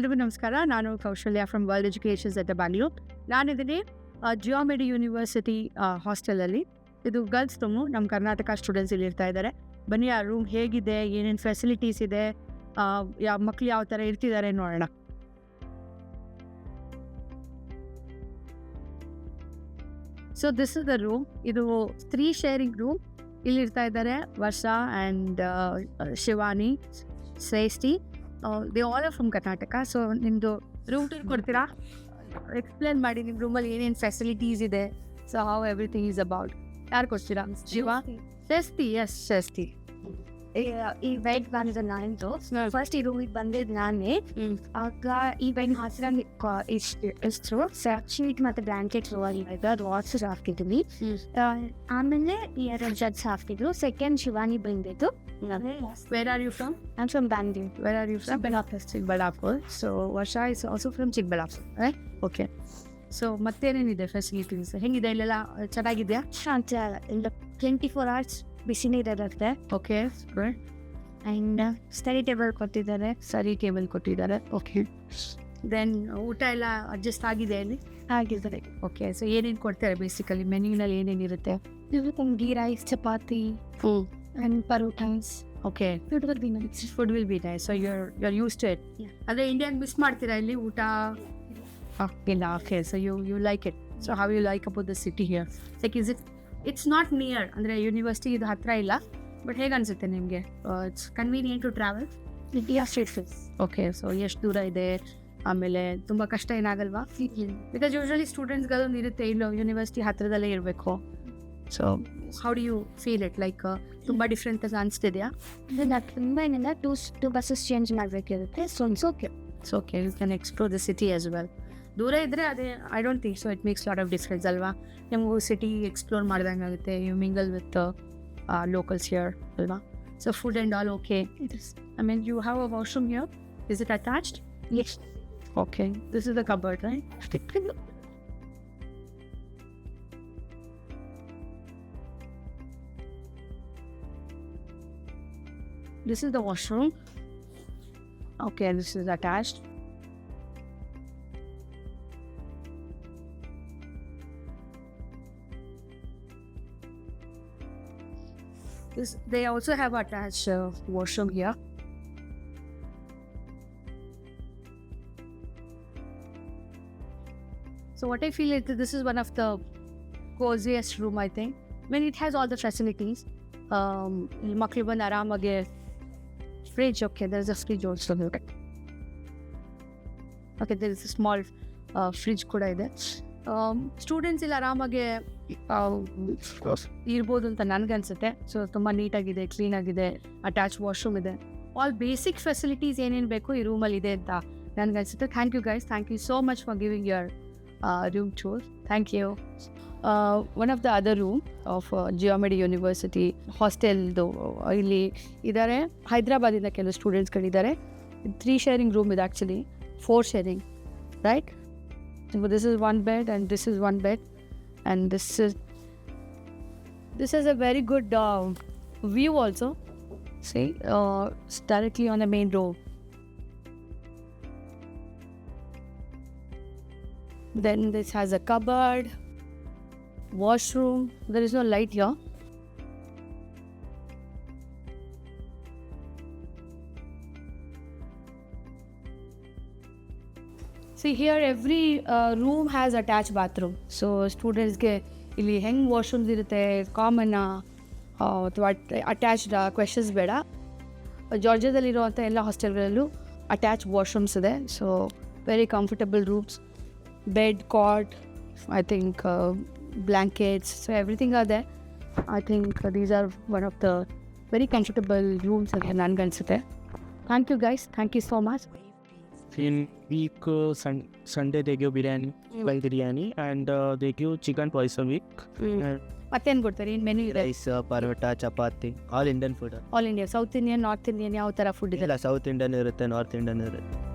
ಎಲ್ರಿಗೂ ನಮಸ್ಕಾರ. ನಾನು Kaushalya from world educations at Bangalore. ನಾನಿದ್ದೀನಿ ಜಿಯೋಮೆಡಿ ಯೂನಿವರ್ಸಿಟಿ ಹಾಸ್ಟೆಲಲ್ಲಿ. ಇದು ಗರ್ಲ್ಸ್ ರೂಮು. ನಮ್ಮ ಕರ್ನಾಟಕ ಸ್ಟೂಡೆಂಟ್ಸ್ ಇಲ್ಲಿ ಇರ್ತಾ ಇದ್ದಾರೆ. ಬನ್ನಿ ಆ ರೂಮ್ ಹೇಗಿದೆ, ಏನೇನು ಫೆಸಿಲಿಟೀಸ್ ಇದೆ, ಮಕ್ಳು ಯಾವ ಥರ ಇರ್ತಿದ್ದಾರೆ ನೋಡೋಣ. So this is the room. ಇದು 3 ಶೇರಿಂಗ್ ರೂಮ್. ಇಲ್ಲಿ ಇರ್ತಾ ಇದ್ದಾರೆ ವರ್ಷ and Shivani, Shreshthi. They all are from Karnataka. So ನಿಮ್ಮದು ರೂಮ್ ಟೂರ್ ಕೊಡ್ತೀರಾ? ಎಕ್ಸ್ಪ್ಲೇನ್ ಮಾಡಿ ನಿಮ್ಮ ರೂಮಲ್ಲಿ ಏನೇನು ಫೆಸಿಲಿಟೀಸ್ ಇದೆ. So how everything is about. ಯಾರು ಕೊಡ್ತೀರಾ? ಶಿವ, ಶ್ರೇಷ್ಠಿ. ಎಸ್, ಶ್ರೇಷ್ಠಿ. ಈ ಬೆಡ್ ಬಂದಿದ್ದು ನಾನಿಂದು ಫಸ್ಟ್ ಈ ರೂಮಿಗೆ ಬಂದಿದ್ದು ನಾನೇ. ಆಗ ಈ ಬೆಡ್ ಮಾತ್ರ ಇಷ್ಟು ಶೀಟ್ ಮತ್ತು ಬ್ಲಾಂಕೆಟ್ಸ್ ಅದು ವಾಟ್ಸರ್ ಹಾಕ್ತಿದ್ವಿ. ಆಮೇಲೆ 2 ಜಡ್ಸ್ ಹಾಕ್ತಿದ್ರು. ಸೆಕೆಂಡ್ ಶಿವಾನಿ ಬಂದಿದ್ದು. Where are you from? I'm from Bangalore. Where are you from? Chikballapur. So Varsha is also from Chikballapur, right? Okay. So ಮತ್ತೇನೇನಿದೆ ಫೆಸಿಲಿಟೀಸ್? ಹೆಂಗಿದೆ ಇಲ್ಲೆಲ್ಲ? ಚೆನ್ನಾಗಿದೆಯಾ? ಇಲ್ಲ 24 hours ಬಿಸಿ ನೀರಿರುತ್ತೆ. ಓಕೆ, ಆ್ಯಂಡ್ ಸ್ಟಡಿ ಟೇಬಲ್ ಕೊಟ್ಟಿದ್ದಾರೆ. ಸರಿ ಟೇಬಲ್ ಕೊಟ್ಟಿದ್ದಾರೆ. ಓಕೆ. ದೆನ್ ಊಟ ಎಲ್ಲ ಅಡ್ಜಸ್ಟ್ ಆಗಿದೆ ಅಲ್ಲಿ? ಆಗಿದ್ದಾರೆ. ಓಕೆ. ಸೊ ಏನೇನು ಕೊಡ್ತಾರೆ ಬೇಸಿಕಲಿ? ಮೆನ್ಯೂನಲ್ಲಿ ಏನೇನಿರುತ್ತೆ? Ghee rice, chapati and parotas. Okay. Food will be nice. Food will be nice. So you're used to it. Yeah. ಅದೇ ಇಂಡಿಯನ್ ಮಿಸ್ ಮಾಡ್ತೀರಾ ಇಲ್ಲಿ ಊಟ? ಇಲ್ಲ. Okay. So you like it. So how you like about the city here? Like it's not near, ಅಂದರೆ university ಇದು ಹತ್ರ ಇಲ್ಲ, but ಹೇಗೆ ಅನಿಸುತ್ತೆ ನಿಮಗೆ? It's convenient to travel? Okay. So ಎಷ್ಟು ದೂರ ಇದೆ? ಆಮೇಲೆ ತುಂಬ ಕಷ್ಟ ಏನಾಗಲ್ವಾ? ಬಿಕಾಸ್ ಯೂಶ್ವಲಿ ಸ್ಟೂಡೆಂಟ್ಸ್ಗಳೊಂದು ಇರುತ್ತೆ, ಇಲ್ಲ ಯೂನಿವರ್ಸಿಟಿ ಹತ್ರದಲ್ಲೇ ಇರಬೇಕು. So how do you feel it? Like ತುಂಬ ಡಿಫ್ರೆಂಟ್ ಅಂತ ಅನಿಸ್ತಿದೆಯಾ? ತುಂಬ ಏನಿಲ್ಲ, ಟೂ ಬಸ್ಸಸ್ ಚೇಂಜ್ ಮಾಡಬೇಕಿರುತ್ತೆ. So it's okay. It's okay. You can explore the city as well. ದೂರ ಇದ್ದರೆ ಅದೇ I don't think so it makes lot of difference ಅಲ್ವಾ? ನಿಮಗೂ ಸಿಟಿ ಎಕ್ಸ್ಪ್ಲೋರ್ ಮಾಡ್ದಂಗೆ ಆಗುತ್ತೆ. You mingle with locals here ಅಲ್ವಾ? So food and all okay. I mean you have a washroom here. Is it attached? Yes. Okay. This is the cupboard, right? This is the washroom. Okay, this is attached. They also have attached washroom here. So what I feel is that this is one of the coziest room, I think. I mean, it has all the facilities. ಮಕ್ಕಳು ಬಂದು ಆರಾಮಾಗಿ fridge. Okay, there's a fridge also. Okay, there is a small fridge ಕೂಡ ಇದೆ. Students ಇಲ್ಲಿ ಆರಾಮಾಗಿ ಇರ್ಬೋದು ಅಂತ ನನಗನ್ಸುತ್ತೆ. ಸೊ ತುಂಬ ನೀಟಾಗಿದೆ, ಕ್ಲೀನಾಗಿದೆ, ಅಟ್ಯಾಚ್ ವಾಶ್ರೂಮ್ ಇದೆ. ಆಲ್ ಬೇಸಿಕ್ ಫೆಸಿಲಿಟೀಸ್ ಏನೇನು ಬೇಕು ಈ ರೂಮಲ್ಲಿ ಇದೆ ಅಂತ ನನಗನ್ಸುತ್ತೆ. Thank you guys. Thank you so much for giving your room tour. Thank you. One of the other room of ಜಿಯೋಮೆಡಿ ಯೂನಿವರ್ಸಿಟಿ ಹಾಸ್ಟೆಲ್ದು ಇಲ್ಲಿ ಇದ್ದಾರೆ. ಹೈದ್ರಾಬಾದಿಂದ ಕೆಲವು ಸ್ಟೂಡೆಂಟ್ಸ್ಗಳಿದ್ದಾರೆ. 3 ಶೇರಿಂಗ್ ರೂಮ್ ಇದೆ, actually 4 sharing, right? This is one bed and this is one bed, and this is a very good view also. See, it's directly on the main road. Then this has a cupboard, washroom. There is no light here. See here, every room has attached bathroom. So ಸ್ಟೂಡೆಂಟ್ಸ್ಗೆ ಇಲ್ಲಿ ಹೆಂಗೆ washrooms ಇರುತ್ತೆ common ಅಥವಾ attached questions ಬೇಡ. ಜಾರ್ಜಿಯಾದಲ್ಲಿರುವಂಥ ಎಲ್ಲ ಹಾಸ್ಟೆಲ್ಗಳಲ್ಲೂ attach washrooms ಇದೆ. So very comfortable rooms, bed, cot, I think blankets. So everything are there. I think these are one of the very comfortable rooms ಅಂತ ನನಗೆ ಅನಿಸುತ್ತೆ. Thank you guys. Thank you so much. In week Sunday they give biryani, biryani, and they give chicken twice a week. ಮತ್ತೇನು ಕೊಡ್ತಾರೆ? ಇನ್ನು menu ಇದೆ? Rice, paratha, chapati, all Indian food. All India, south Indian, north Indian ಯಾವ ಥರ food ಇದೆ? ಇಲ್ಲ, south Indian ಇರುತ್ತೆ, north Indian ಇರುತ್ತೆ.